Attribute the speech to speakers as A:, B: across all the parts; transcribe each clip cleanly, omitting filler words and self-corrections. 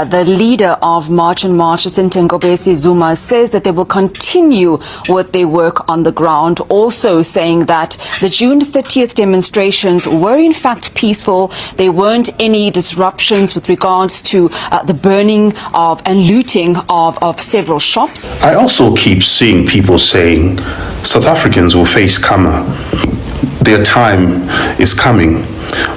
A: The leader of March and March, Ntengobesi Zuma, says that they will continue with their work on the ground, also saying that the June 30th demonstrations were in fact peaceful. There weren't any disruptions with regards to the burning of and looting of several shops.
B: I also keep seeing people saying South Africans will face karma. Their time is coming.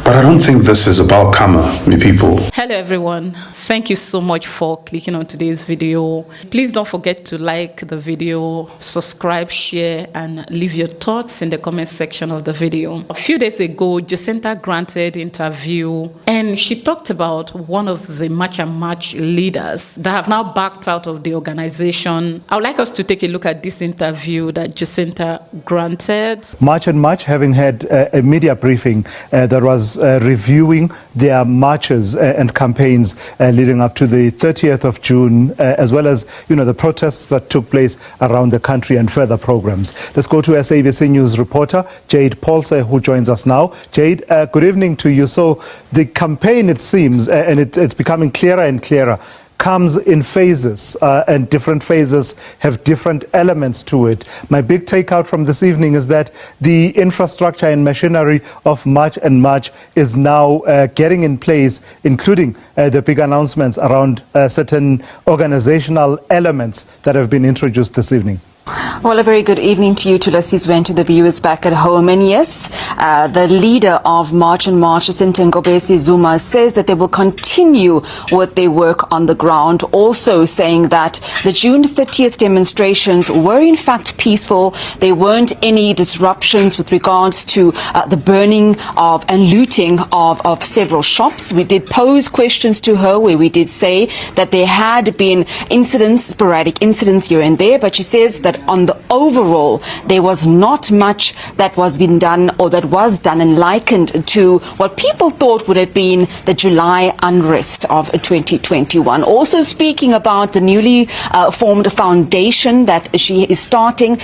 B: But I don't think this is about karma, me people.
C: Hello everyone. Thank you so much for clicking on today's video. Please don't forget to like the video, subscribe, share, and leave your thoughts in the comment section of the video. A few days ago, Jacinta granted interview and she talked about one of the March and March leaders that have now backed out of the organization. I would like us to take a look at this interview that Jacinta granted.
D: March and March having had a media briefing that was reviewing their marches and campaigns leading up to the 30th of June, as well as, the protests that took place around the country and further programs. Let's go to SABC News reporter Jade Paulse, who joins us now. Jade, good evening to you. So the campaign, it seems, and it's becoming clearer and clearer, comes in phases, and different phases have different elements to it. My big takeout from this evening is that the infrastructure and machinery of March and March is now getting in place, including the big announcements around certain organizational elements that have been introduced this evening.
A: Well, a very good evening to you, Tulasi's and to the viewers back at home. And yes, the leader of March and March, Ntengobesi Zuma, says that they will continue with their work on the ground, also saying that the June 30th demonstrations were in fact peaceful. There weren't any disruptions with regards to the burning of and looting of several shops. We did pose questions to her where we did say that there had been incidents, sporadic incidents here and there, but she says that on the overall, there was not much that was being done or that was done and likened to what people thought would have been the July unrest of 2021. Also speaking about the newly formed foundation that she is starting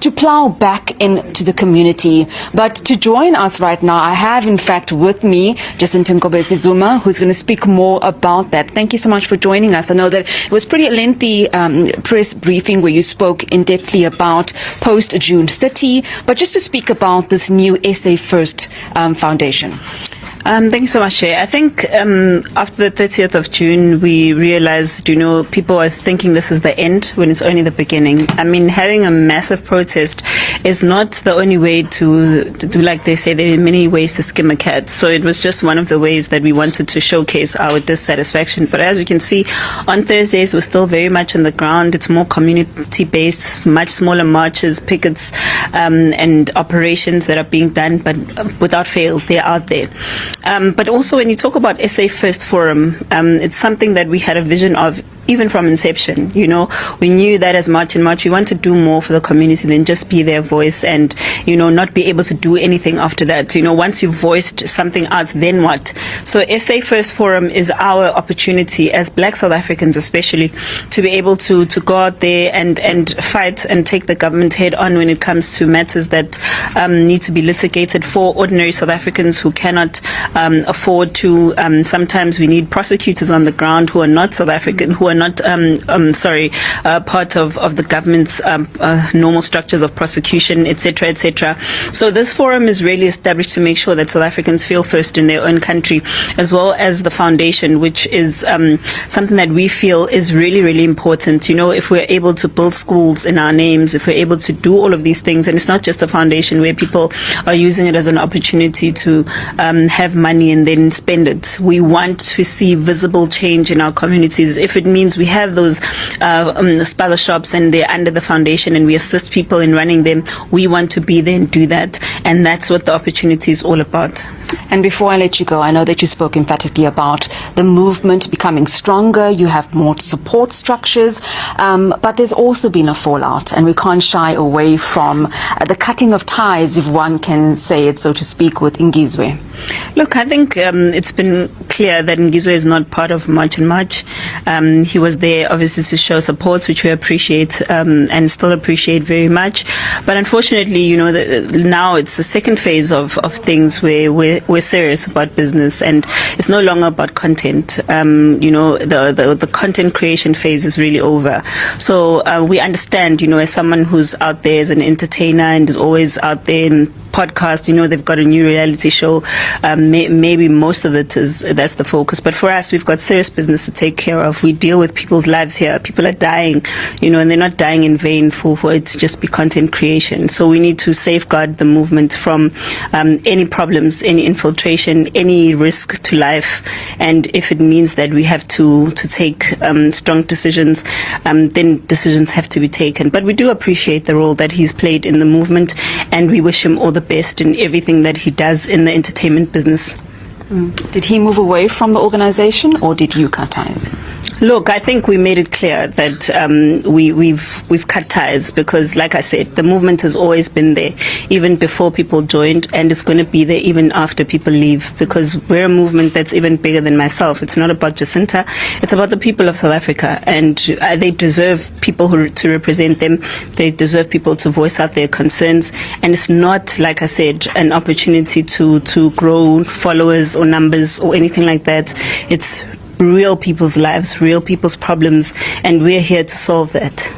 A: to plow back into the community. But to join us right now, I have in fact with me Jacinta Ntengobesi Zuma, who's going to speak more about that. Thank you so much for joining us. I know that it was pretty lengthy press briefing where you spoke in depthly about post-June 30, but just to speak about this new SA First Foundation.
E: Thank you so much, Shay. I think after the 30th of June, we realized, people are thinking this is the end when it's only the beginning. I mean, having a massive protest is not the only way to do, like they say, there are many ways to skim a cat. So it was just one of the ways that we wanted to showcase our dissatisfaction. But as you can see, on Thursdays, we're still very much on the ground. It's more community-based, much smaller marches, pickets, and operations that are being done, but without fail, they're out there. But also when you talk about SA First Forum, it's something that we had a vision of even from inception. We knew that as March and March, we want to do more for the community than just be their voice and, not be able to do anything after that. Once you've voiced something out, then what? So SA First Forum is our opportunity as Black South Africans especially to be able to go out there and fight and take the government head on when it comes to matters that need to be litigated for ordinary South Africans who cannot afford to. Sometimes we need prosecutors on the ground who are not South African, who are not part of the government's normal structures of prosecution, etc., etc. So this forum is really established to make sure that South Africans feel first in their own country, as well as the foundation, which is something that we feel is really, really important. If we're able to build schools in our names, if we're able to do all of these things, and it's not just a foundation where people are using it as an opportunity to have money and then spend it. We want to see visible change in our communities. If it means we have those spaza shops and they're under the foundation and we assist people in running them, we want to be there and do that. And that's what the opportunity is all about.
A: And before I let you go, I know that you spoke emphatically about the movement becoming stronger. You have more support structures, but there's also been a fallout, and we can't shy away from the cutting of ties, if one can say it, so to speak, with Ngizwe.
E: Look, I think it's been clear that Ngizwe is not part of March and March. He was there, obviously, to show support, which we appreciate and still appreciate very much. But unfortunately, now it's the second phase of things where we're serious about business, and it's no longer about content. The content creation phase is really over. So we understand, as someone who's out there as an entertainer and is always out there in podcast, they've got a new reality show. Maybe most of it that's the focus. But for us, we've got serious business to take care of. We deal with people's lives here. People are dying, and they're not dying in vain for it to just be content creation. So we need to safeguard the movement from any problems, any infiltration, any risk to life. And if it means that we have to take strong decisions, then decisions have to be taken. But we do appreciate the role that he's played in the movement, and we wish him all the best in everything that he does in the entertainment business.
A: Did he move away from the organization, or did you cut ties?
E: Look, I think we made it clear that we've cut ties, because, like I said, the movement has always been there, even before people joined, and it's going to be there even after people leave, because we're a movement that's even bigger than myself. It's not about Jacinta, it's about the people of South Africa, and they deserve people to represent them. They deserve people to voice out their concerns, and it's not, like I said, an opportunity to grow followers or numbers or anything like that. It's real people's lives, real people's problems, and we're here to solve that.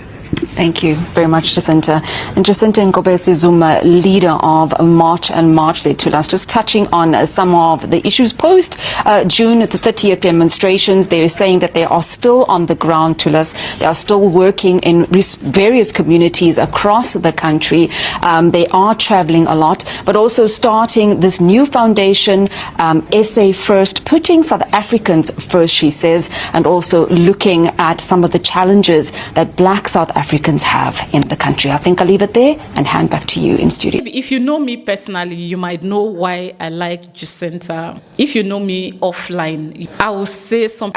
A: Thank you very much, Jacinta. And Jacinta Ngobese Zuma, leader of March and March, there to us, just touching on some of the issues post June the 30th demonstrations. They're saying that they are still on the ground to us. They are still working in various communities across the country. They are traveling a lot, but also starting this new foundation, SA First, putting South Africans first, she says, and also looking at some of the challenges that Black South Africans have in the country. I think I'll leave it there and hand back to you in studio.
C: If you know me personally, you might know why I like Jacinta. If you know me offline, I will say some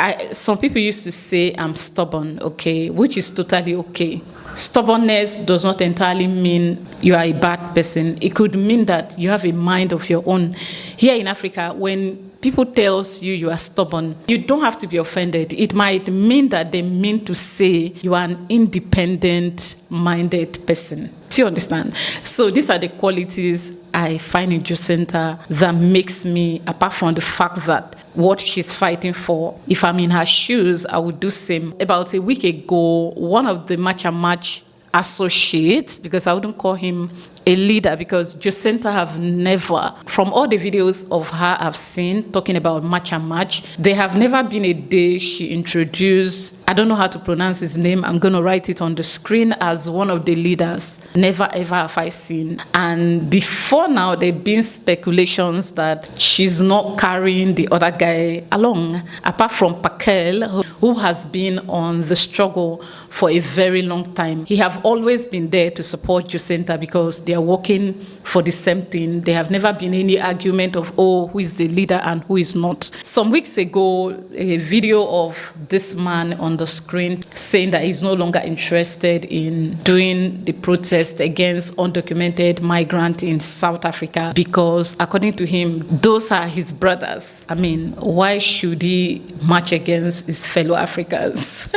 C: people used to say I'm stubborn, okay, which is totally okay. Stubbornness does not entirely mean you are a bad person. It could mean that you have a mind of your own. Here in Africa, when people tells you are stubborn, you don't have to be offended. It might mean that they mean to say you are an independent-minded person. Do you understand? So these are the qualities I find in Jacinta that makes me, apart from the fact that what she's fighting for, if I'm in her shoes, I would do same. About a week ago, one of the March and March associates, because I wouldn't call him a leader, because Jacinta have never, from all the videos of her I've seen talking about March and March, there have never been a day she introduced, I don't know how to pronounce his name, I'm going to write it on the screen, as one of the leaders. Never ever have I seen. And before now, there have been speculations that she's not carrying the other guy along, apart from Pakel, who has been on the struggle for a very long time. He have always been there to support Jacinta because they are working for the same thing. There have never been any argument of, who is the leader and who is not. Some weeks ago, a video of this man on the screen saying that he's no longer interested in doing the protest against undocumented migrants in South Africa because, according to him, those are his brothers. I mean, why should he march against his fellow Africans?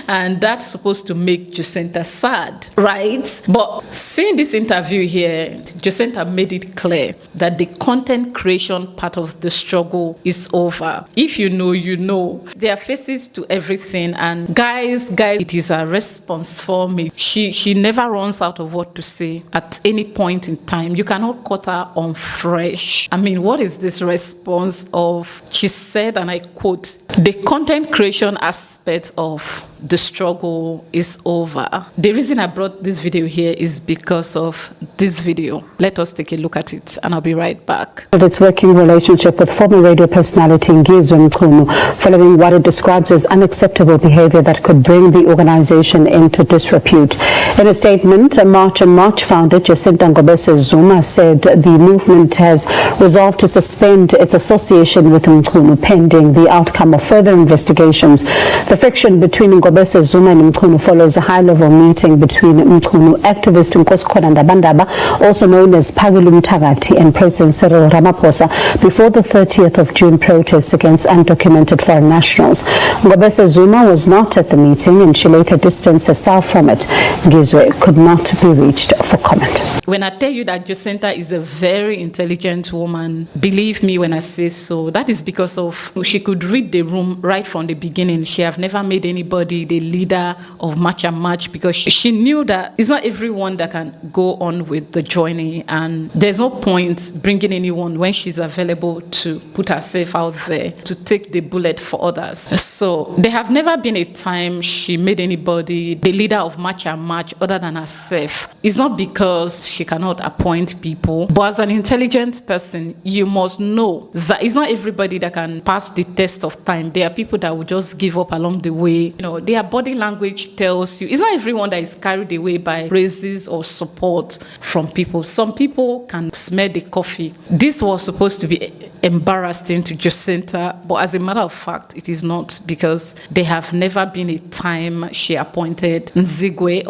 C: And that's supposed to make Jacinta sad, right? But seeing this interview here, Jacinta made it clear that the content creation part of the struggle is over. If you know, you know. There are faces to everything, and guys, it is a response for me. She never runs out of what to say at any point in time. You cannot cut her on fresh. I mean, what is this response of? She said, and I quote, "The content creation aspect of the struggle is over." The reason I brought this video here is because of this video. Let us take a look at it, and I'll be right back.
F: Its working relationship with former radio personality Ngizwe Mchunu, following what it describes as unacceptable behavior that could bring the organization into disrepute. In a statement, March and March founder Jacinta Ngobese Zuma said the movement has resolved to suspend its association with Mchunu pending the outcome of further investigations. The friction between Ngobese Zuma and Mchunu follows a high-level meeting between Mchunu activist Nkosikhona Ndabandaba, also known as Phakile Mthakathi, and President Cyril Ramaphosa before the 30th of June protests against undocumented foreign nationals. Ngobese Zuma was not at the meeting, and she later distanced herself from it. Ngizwe could not be reached for comment.
C: When I tell you that Jacinta is a very intelligent woman, believe me when I say so. That is because of she could read the room right from the beginning. She have never made anybody the leader of March and March because she knew that it's not everyone that can go on with the journey, and there's no point bringing anyone when she's available to put herself out there to take the bullet for others. So there have never been a time she made anybody the leader of March and March other than herself. It's not because she cannot appoint people, but as an intelligent person, you must know that it's not everybody that can pass the test of time. There are people that will just give up along the way. You know, their body language tells you. It's not everyone that is carried away by praises or support from people. Some people can smell the coffee. This was supposed to be embarrassing to Jacinta, but as a matter of fact, it is not, because there have never been a time she appointed Nzigwe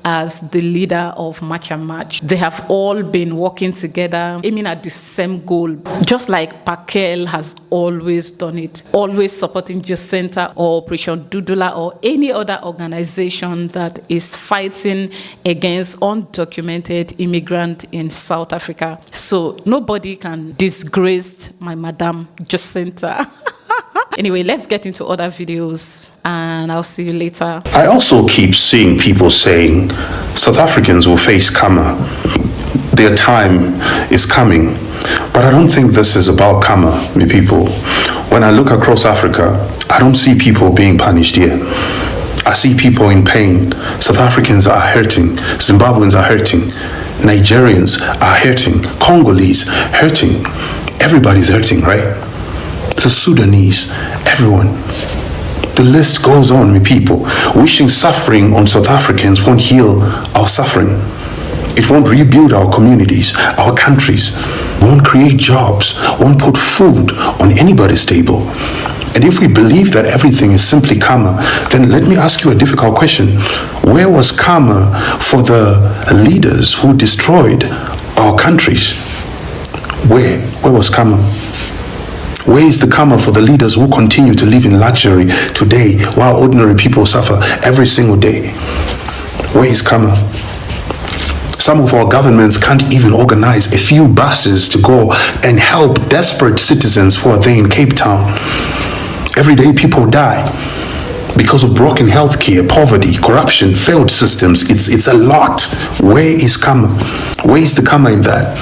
C: as the leader of March and March. They have all been working together, aiming at the same goal, just like Pakel has always done it, always supporting Jacinta or Operation Dudula or any other organization that is fighting against undocumented immigrants in South Africa. So nobody can disgrace my Madam Jacinta. Anyway, let's get into other videos and I'll see you later.
B: I also keep seeing people saying South Africans will face karma. Their time is coming. But I don't think this is about karma, me people. When I look across Africa, I don't see people being punished here. I see people in pain. South Africans are hurting. Zimbabweans are hurting. Nigerians are hurting. Congolese hurting. Everybody's hurting, right? The Sudanese, everyone. The list goes on, me people. Wishing suffering on South Africans won't heal our suffering. It won't rebuild our communities, our countries. Won't create jobs, won't put food on anybody's table. And if we believe that everything is simply karma, then let me ask you a difficult question. Where was karma for the leaders who destroyed our countries? Where was karma? Where is the karma for the leaders who continue to live in luxury today while ordinary people suffer every single day? Where is karma? Some of our governments can't even organize a few buses to go and help desperate citizens who are there in Cape Town. Every day people die because of broken healthcare, poverty, corruption, failed systems. It's a lot. Where is karma? Where is the karma in that?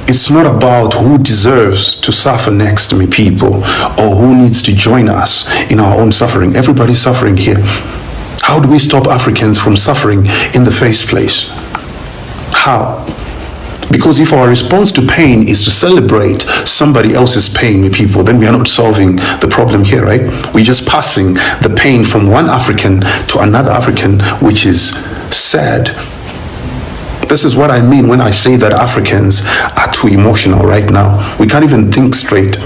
B: It's not about who deserves to suffer next to me, people, or who needs to join us in our own suffering. Everybody's suffering here. How do we stop Africans from suffering in the first place? How? Because if our response to pain is to celebrate somebody else's pain, me people, then we are not solving the problem here, right? We're just passing the pain from one African to another African, which is sad. This is what I mean when I say that Africans are too emotional right now. We can't even think straight.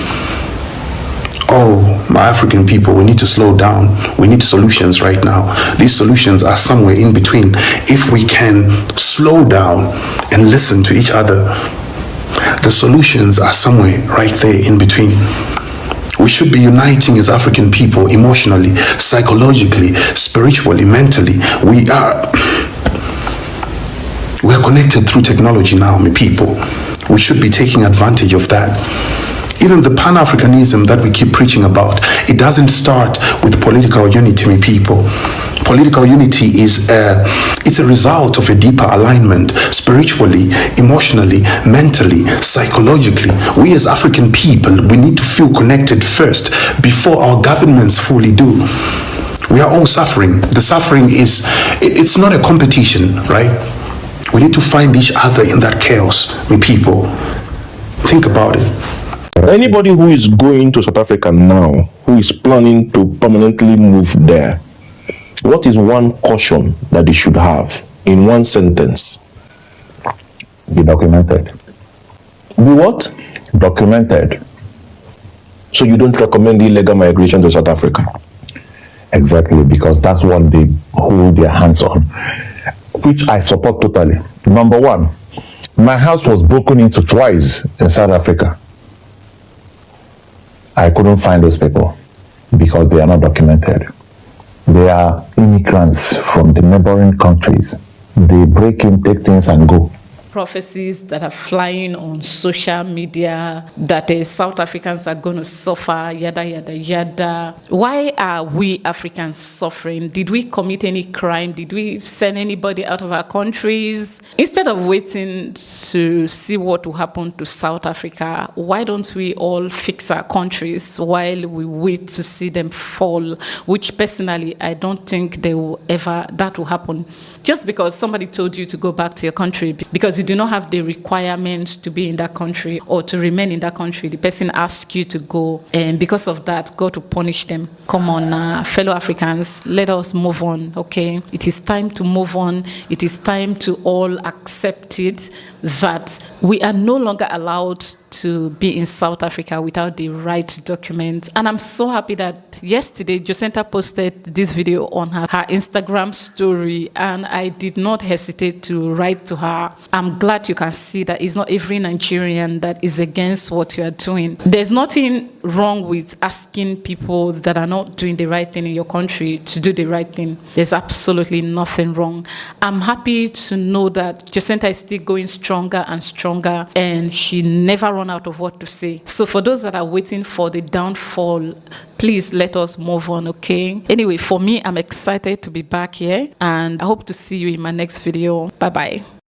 B: Oh, my African people, we need to slow down. We need solutions right now. These solutions are somewhere in between. If we can slow down and listen to each other, the solutions are somewhere right there in between. We should be uniting as African people emotionally, psychologically, spiritually, mentally. We are connected through technology now, my people. We should be taking advantage of that. Even the Pan-Africanism that we keep preaching about, it doesn't start with political unity, my people. Political unity is it's a result of a deeper alignment, spiritually, emotionally, mentally, psychologically. We as African people, we need to feel connected first before our governments fully do. We are all suffering. The suffering it's not a competition, right? We need to find each other in that chaos, my people. Think about it.
G: Anybody who is going to South Africa now, who is planning to permanently move there, what is one caution that they should have in one sentence?
H: Be documented.
G: Be what?
H: Documented.
G: So you don't recommend illegal migration to South Africa?
H: Exactly, because that's what they hold their hands on, which I support totally. Number one, my house was broken into twice in South Africa. I couldn't find those people because they are not documented. They are immigrants from the neighboring countries. They break in, take things and go.
C: Prophecies that are flying on social media that South Africans are going to suffer, yada, yada, yada. Why are we Africans suffering? Did we commit any crime? Did we send anybody out of our countries? Instead of waiting to see what will happen to South Africa, why don't we all fix our countries while we wait to see them fall? Which personally, I don't think that will happen. Just because somebody told you to go back to your country because you do not have the requirements to be in that country or to remain in that country. The person asks you to go, and because of that, go to punish them. Come on, fellow Africans, let us move on, okay? It is time to move on. It is time to all accept it that we are no longer allowed to be in South Africa without the right documents. And I'm so happy that yesterday, Jacinta posted this video on her Instagram story, and I did not hesitate to write to her. I'm glad you can see that it's not every Nigerian that is against what you are doing. There's nothing wrong with asking people that are not doing the right thing in your country to do the right thing. There's absolutely nothing wrong. I'm happy to know that Jacinta is still going stronger and stronger, and she never run out of what to say. So for those that are waiting for the downfall, please let us move on, okay? Anyway, for me, I'm excited to be back here, and I hope to see you in my next video. Bye-bye.